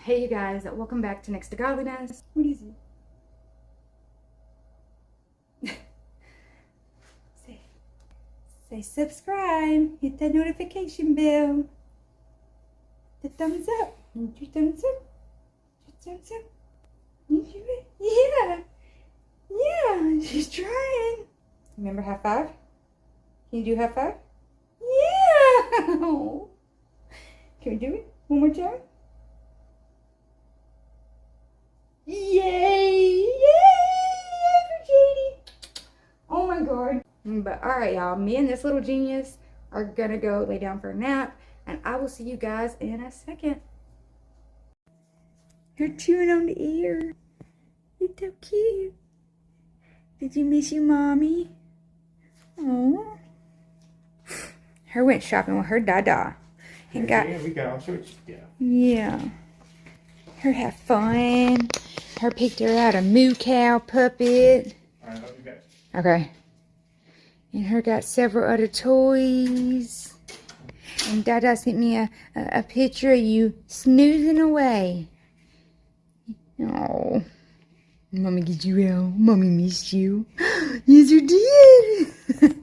Hey you guys, welcome back to Next to Godliness. What is it? say subscribe, hit that notification bell, the thumbs up, your thumbs up, your thumbs up. You do it? Yeah, she's trying. Remember high five? Can you do high five? Yeah! Can we do it one more time? Yay! For Katie! Oh my god. But alright, y'all. Me and this little genius are gonna go lay down for a nap. And I will see you guys in a second. You're chewing on the ear. It's so cute. Did you miss your mommy? Oh. Her went shopping with her dada. And Yeah, we got all sorts of stuff. Yeah. Her have fun. Her picked her out a moo cow puppet. Alright, love you guys. Okay. And her got several other toys. And Dada sent me a picture of you snoozing away. Oh. Mommy get you out. Mommy missed you. Yes, you did.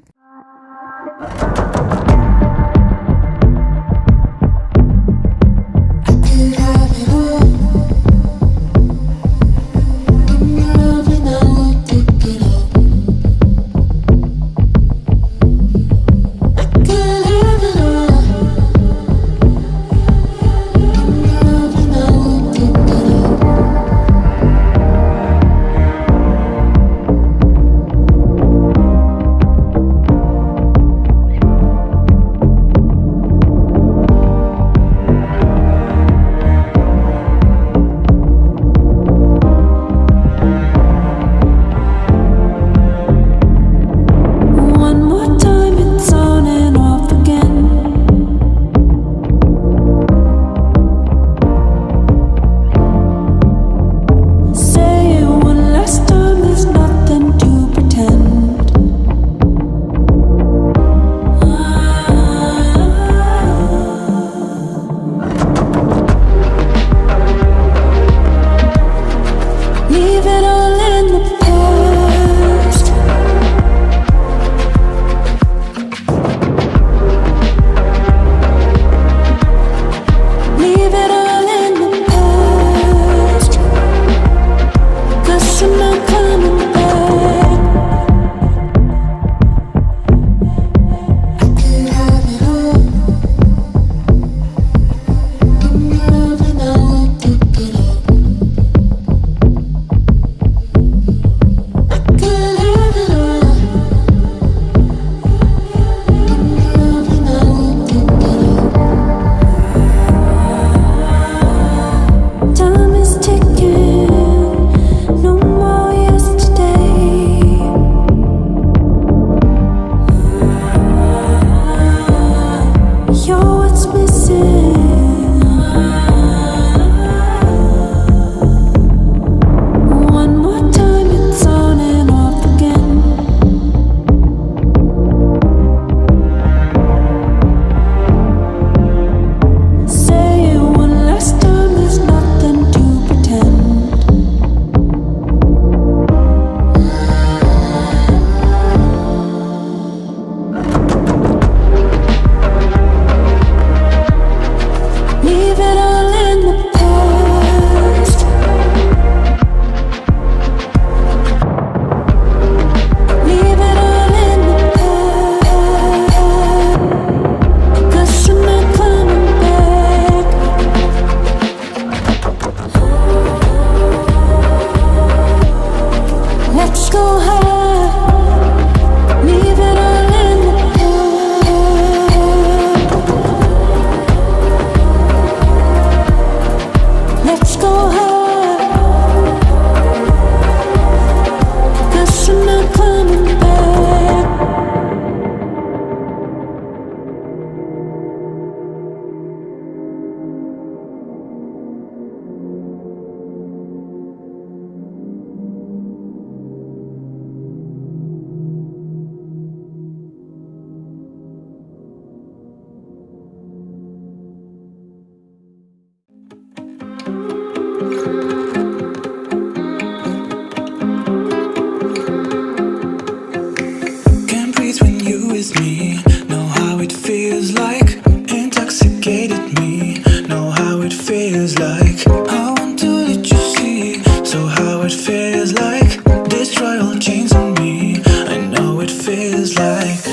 intoxicated me. Know how it feels like. I want to let you see. So how it feels like. Destroy all chains on me. I know it feels like.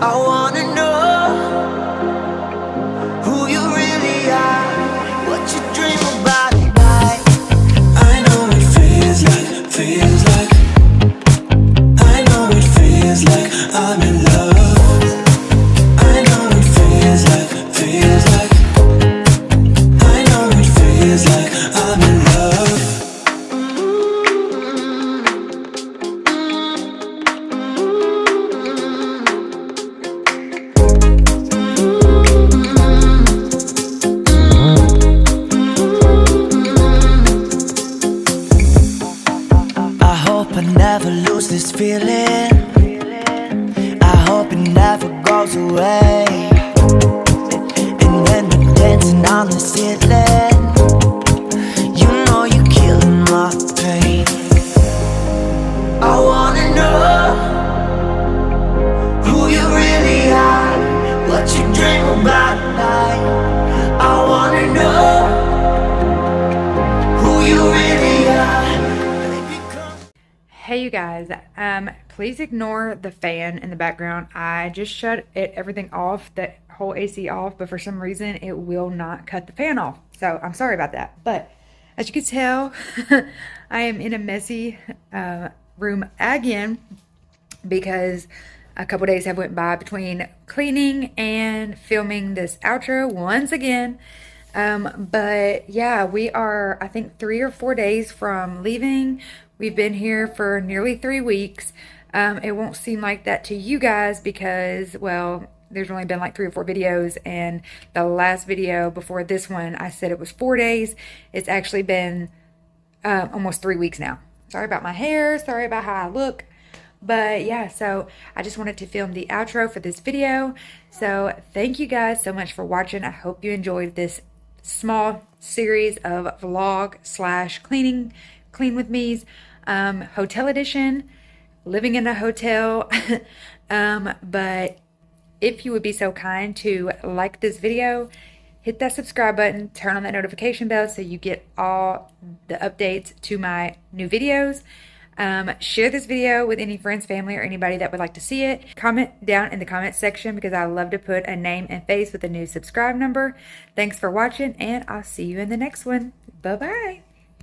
I wanna know who you really are, what you dream about at night. I know it feels like, feels like. I know it feels like I'm in love. I know it feels like, feels like. I know it feels like I'm in love. I hope I never lose this feeling. I hope it never goes away. And when we're dancing on the ceiling, you know you're killing my pain. I wanna know who you really are, what you dream about at night. I wanna know who you really are. Hey you guys, please ignore the fan in the background. I just shut everything off, the whole AC off, but for some reason it will not cut the fan off. So I'm sorry about that. But as you can tell, I am in a messy room again because a couple days have went by between cleaning and filming this outro once again. But yeah, we are, I think, 3 or 4 days from leaving. We've been here for nearly 3 weeks. It won't seem like that to you guys because, well, there's only been like 3 or 4 videos, and the last video before this one, I said it was 4 days. It's actually been almost 3 weeks now. Sorry about my hair. Sorry about how I look. But yeah, so I just wanted to film the outro for this video. So thank you guys so much for watching. I hope you enjoyed this small series of vlog / clean with me's, hotel edition, living in a hotel. But if you would be so kind to like this video, hit that subscribe button, turn on that notification bell so you get all the updates to my new videos. Share this video with any friends, family, or anybody that would like to see it. Comment down in the comment section because I love to put a name and face with a new subscribe number. Thanks for watching, and I'll see you in the next one. Bye-bye.